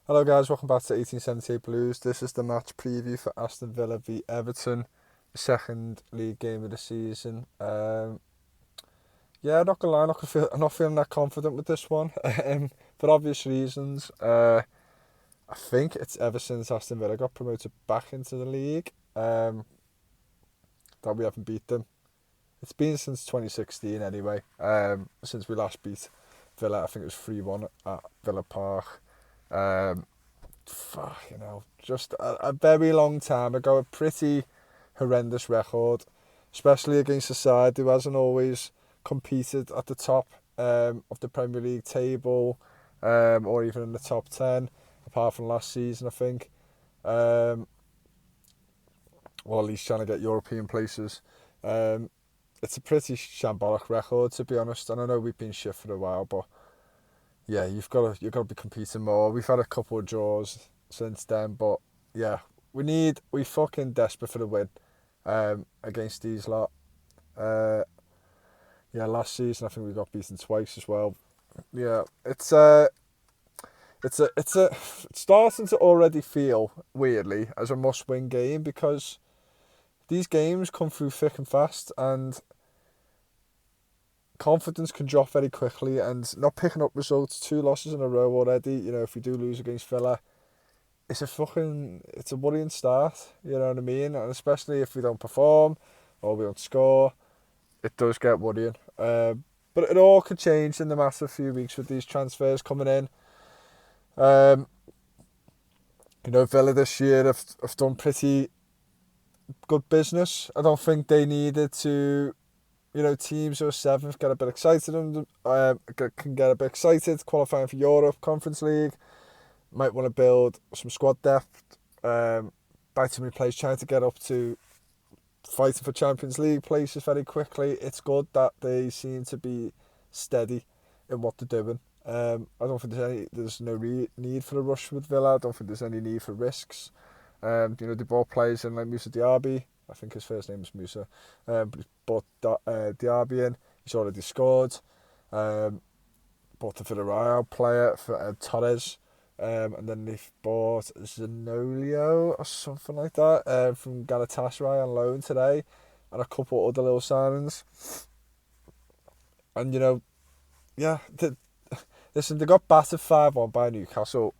Hello guys, welcome back to 1878 Blues. This is the match preview for Aston Villa v Everton, the second league game of the season. Yeah, not gonna lie, I'm not feeling that confident with this one, for obvious reasons. I think it's ever since Aston Villa got promoted back into the league that we haven't beat them. It's been since 2016 anyway, since we last beat Villa. I think it was 3-1 at Villa Park. Um, just a very long time ago, a pretty horrendous record, especially against a side who hasn't always competed at the top of the Premier League table, or even in the top 10, apart from last season, I think. Or at least trying to get European places. It's a pretty shambolic record, to be honest, and I know we've been shit for a while, but yeah, you've got to be competing more. We've had a couple of draws since then, but yeah, we fucking desperate for the win against these lot. Uh, yeah, last season I think we got beaten twice as well. Yeah, it's starting to already feel weirdly as a must-win game because these games come through thick and fast, and confidence can drop very quickly. And not picking up results, 2 losses in a row already. You know, if we do lose against Villa, it's a worrying start, you know what I mean? And especially if we don't perform or we don't score, it does get worrying. But it all could change in the matter few weeks with these transfers coming in. Um, Villa this year have done pretty good business. I don't think they needed to, teams who are seventh get a bit excited and can get a bit excited qualifying for Europe Conference League. Might want to build some squad depth, buy too many players trying to get up to fighting for Champions League places very quickly. It's good that they seem to be steady in what they're doing. I don't think there's no need for a rush with Villa. I don't think there's any need for risks. They bought players in like Musa Diaby. I think his first name is Musa. But he's bought Diaby in. He's already scored. Bought the Villarreal player for Torres. And then they've bought Zanolio or something like that from Galatasaray on loan today, and a couple other little signings. And yeah, listen, they got battered 5-1 by Newcastle.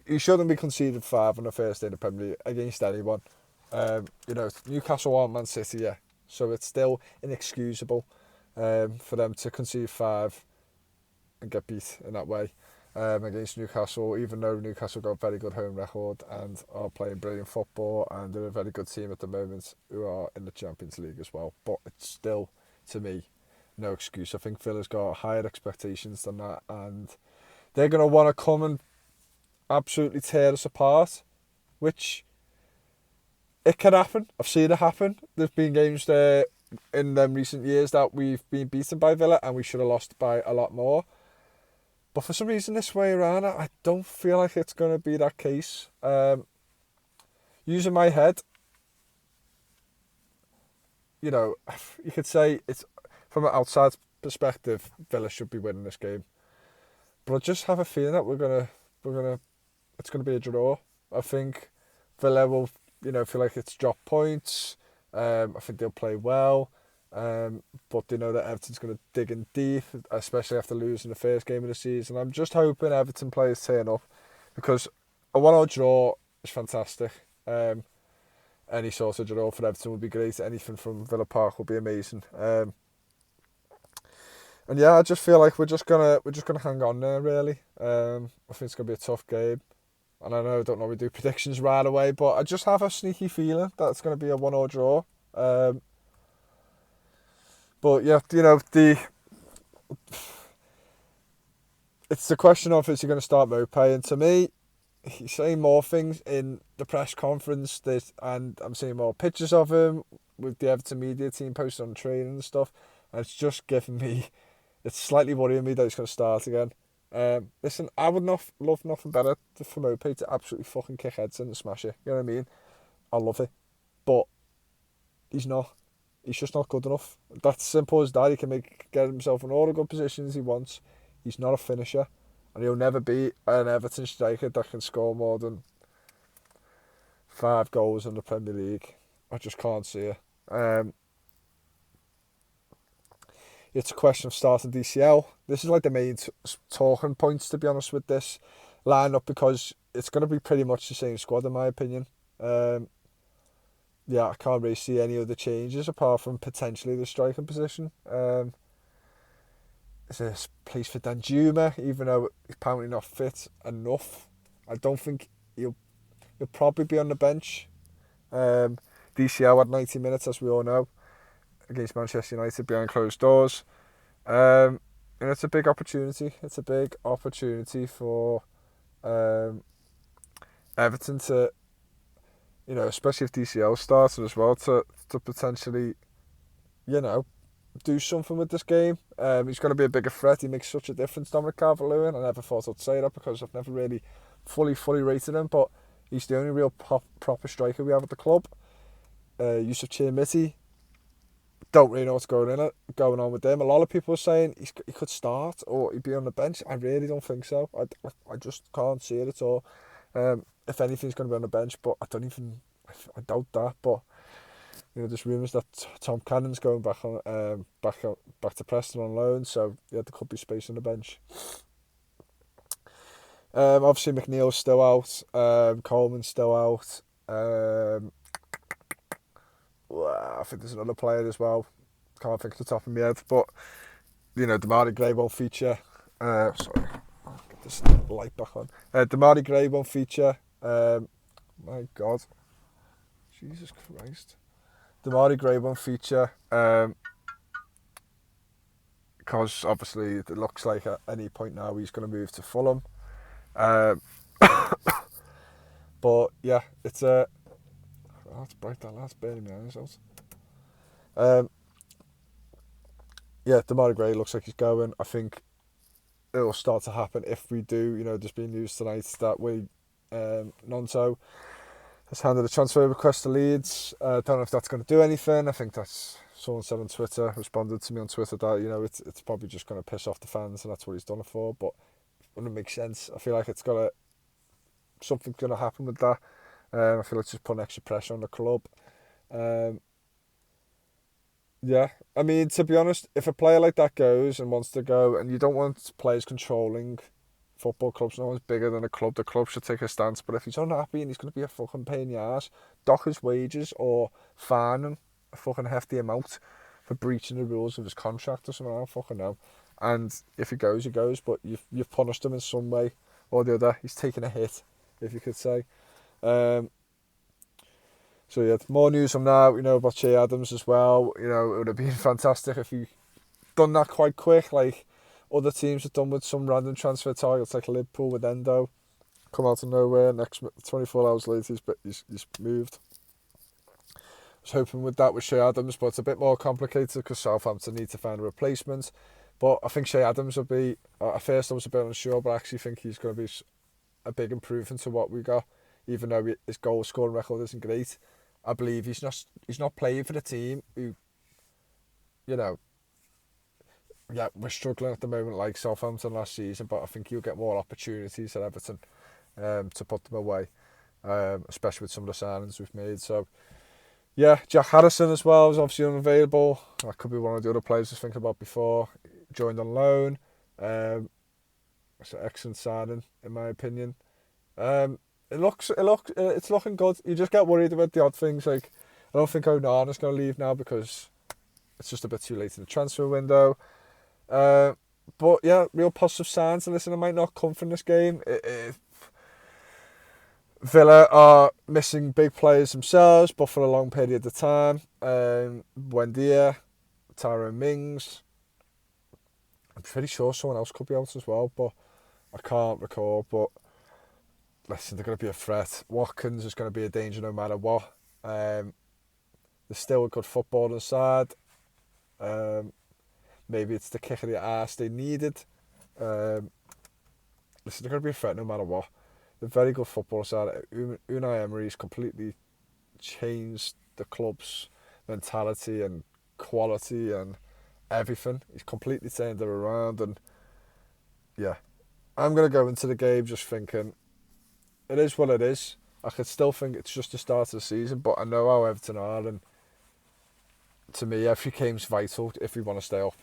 You shouldn't be conceded 5 on the first day in the Premier League against anyone. Newcastle aren't Man City yet, so it's still inexcusable for them to concede 5 and get beat in that way. Against Newcastle, even though Newcastle got a very good home record and are playing brilliant football, and they're a very good team at the moment who are in the Champions League as well. But it's still, to me, no excuse. I think Villa's got higher expectations than that, and they're going to want to come and absolutely tear us apart, which it can happen. I've seen it happen. There's been games there in them recent years that we've been beaten by Villa and we should have lost by a lot more. But for some reason this way around, I don't feel like it's going to be that case. Using my head, you could say it's from an outside perspective, Villa should be winning this game. But I just have a feeling that it's gonna be a draw. I think Villa will, feel like it's drop points. I think they'll play well. But they know that Everton's going to dig in deep, especially after losing the first game of the season. I'm just hoping Everton players turn up, because a 1-1 draw is fantastic. Any sort of draw for Everton would be great. Anything from Villa Park would be amazing. And yeah, I just feel like we're just gonna hang on there really. I think it's gonna be a tough game. And I don't know we do predictions right away, but I just have a sneaky feeling that it's going to be a 1-1 draw. But yeah, it's the question of, is he going to start Mopé? And to me, he's saying more things in the press conference, and I'm seeing more pictures of him with the Everton media team posted on training and stuff, and it's just giving me, it's slightly worrying me that he's going to start again. Listen, I would not love nothing better for Mopé to absolutely fucking kick heads in and smash it. You know what I mean? I love it, but he's not. He's just not good enough. That's simple as that. He can get himself in all the good positions he wants. He's not a finisher, and he'll never be an Everton striker that can score more than 5 goals in the Premier League. I just can't see it. It's a question of starting DCL. This is like the main talking points, to be honest, with this lineup, because it's going to be pretty much the same squad in my opinion. I can't really see any other changes apart from potentially the striking position. There's a place for Danjuma, even though he's apparently not fit enough. I don't think he'll probably be on the bench. DCL had 90 minutes, as we all know, against Manchester United behind closed doors. And it's a big opportunity. It's a big opportunity for Everton to, especially if DCL started as well, to potentially, do something with this game. He's going to be a bigger threat. He makes such a difference, Dominic Calvert-Lewin. I never thought I'd say that because I've never really fully rated him, but he's the only real proper striker we have at the club. Yusuf Chirmiti, don't really know what's going on with him. A lot of people are saying he could start or he'd be on the bench. I really don't think so. I just can't see it at all. If anything's going to be on the bench, but I doubt that. But there's rumours that Tom Cannon's going back to Preston on loan, so there could be space on the bench. Obviously McNeil's still out. Coleman's still out. I think there's another player as well. Can't think off the top of my head, but Damari Gray won't feature. Sorry, I'll get this light back on. Damari Gray won't feature. My God, Jesus Christ. Damari Gray won't feature because obviously it looks like at any point now he's going to move to Fulham. But yeah, it's a. That's bright, that's burning my eyes out. Damari Gray looks like he's going. I think it'll start to happen if we do. There's been news tonight that Nonto has handed a transfer request to Leeds. Don't know if that's going to do anything. I think that's someone said on Twitter, responded to me on Twitter that it's probably just going to piss off the fans, and that's what he's done it for. But it wouldn't make sense. I feel like something's going to happen with that. I feel like it's just putting extra pressure on the club. I mean, to be honest, if a player like that goes and wants to go, and you don't want players controlling football clubs, no one's bigger than a club, the club should take a stance. But if he's unhappy and he's going to be a fucking pain in the arse, dock his wages or fine him a fucking hefty amount for breaching the rules of his contract or something. I don't fucking know. And if he goes, he goes, but you've punished him in some way or the other. He's taken a hit, if you could say. More news from now. About Che Adams as well. It would have been fantastic if he done that quite quick, like other teams have done with some random transfer targets, like Liverpool with Endo. Come out of nowhere. Next 24 hours later, he's moved. I was hoping with that with Che Adams, but it's a bit more complicated because Southampton need to find a replacement. But I think Che Adams will be. At first, I was a bit unsure, but I actually think he's going to be a big improvement to what we got. Even though his goal scoring record isn't great, I believe he's not playing for the team who, we're struggling at the moment like Southampton last season, but I think he'll get more opportunities at Everton to put them away, especially with some of the signings we've made. So, Jack Harrison as well is obviously unavailable. That could be one of the other players I was thinking about before. Joined on loan. It's an excellent signing, in my opinion. It's looking good. You just get worried about the odd things. Like, I don't think Onana's going to leave now because it's just a bit too late in the transfer window. But yeah, real positive signs. And listen, it might not come from this game. Villa are missing big players themselves, but for a long period of time. Buendia, Tyrone Mings. I'm pretty sure someone else could be out as well, but I can't recall. But listen, they're going to be a threat. Watkins is going to be a danger no matter what. There's still a good footballing side. Maybe it's the kick of the arse they needed. Listen, they're going to be a threat no matter what. They're very good football side. Unai Emery's completely changed the club's mentality and quality and everything. He's completely turned it around, and yeah, I'm going to go into the game just thinking, it is what it is. I could still think it's just the start of the season, but I know how Everton are, and to me, every game's vital if we want to stay up.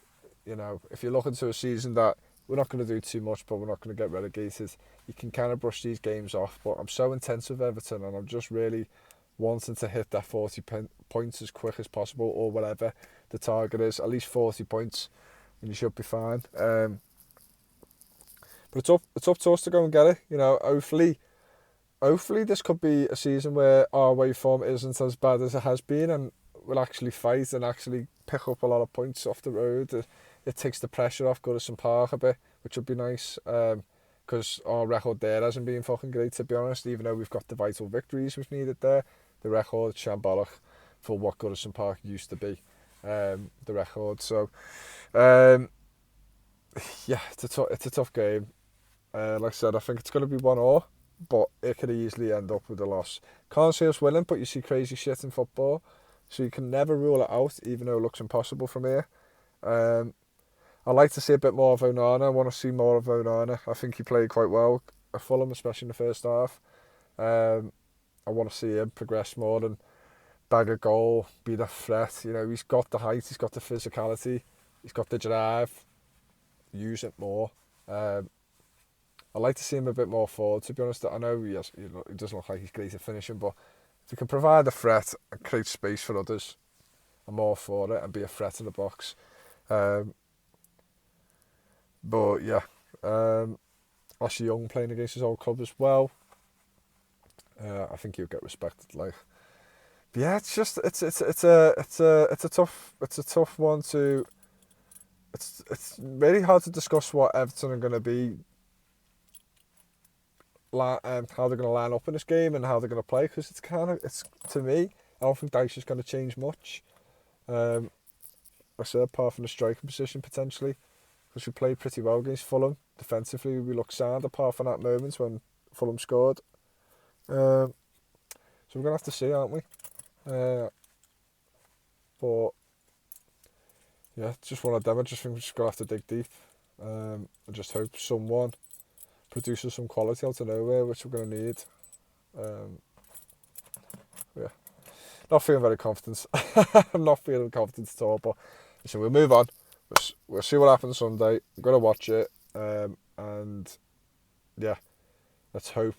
You know, if you're looking to a season that we're not going to do too much, but we're not going to get relegated, you can kind of brush these games off. But I'm so intense with Everton, and I'm just really wanting to hit that 40 points as quick as possible, or whatever the target is, at least 40 points, and you should be fine. But it's up to us to go and get it. You know, hopefully this could be a season where our away form isn't as bad as it has been, and we'll actually fight and actually pick up a lot of points off the road. It takes the pressure off Goodison Park a bit, which would be nice, because our record there hasn't been fucking great, to be honest. Even though we've got the vital victories we've needed there, the record's shambolic for what Goodison Park used to be, the record. So, yeah, it's a tough game. Like I said, I think it's going to be 1-1, but it could easily end up with a loss. Can't see us winning, but you see crazy shit in football, so you can never rule it out, even though it looks impossible from here. I'd like to see a bit more of Onana. I want to see more of Onana. I think he played quite well at Fulham, especially in the first half. I want to see him progress more and bag a goal, be the threat. You know, he's got the height, he's got the physicality, he's got the drive. Use it more. I'd like to see him a bit more forward, to be honest. I know he doesn't look like he's great at finishing, but if he can provide a threat and create space for others, I'm all for it, and be a threat in the box. But yeah, Ashley Young playing against his old club as well. I think he'll get respected. Like, but yeah, it's just it's a tough one to. It's really hard to discuss what Everton are going to be, how they're going to line up in this game and how they're going to play, because it's to me, I don't think Dyche is going to change much. I said, apart from the striking position potentially, because we played pretty well against Fulham. Defensively, we looked sound apart from that moment when Fulham scored. So we're going to have to see, aren't we? But yeah, it's just one of them. I just think we're just going to have to dig deep. I just hope someone produces some quality out of nowhere, which we're going to need. Yeah, not feeling very confident. I'm not feeling confident at all, but listen, we'll move on. We'll see what happens Sunday. I'm going to watch it. And yeah, let's hope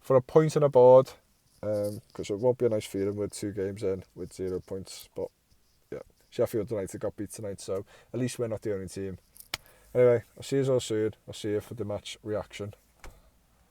for a point on the board, because it won't be a nice feeling with 2 games in with 0 points. But yeah, Sheffield United got beat tonight, so at least we're not the only team. Anyway, I'll see you all soon. I'll see you for the match reaction.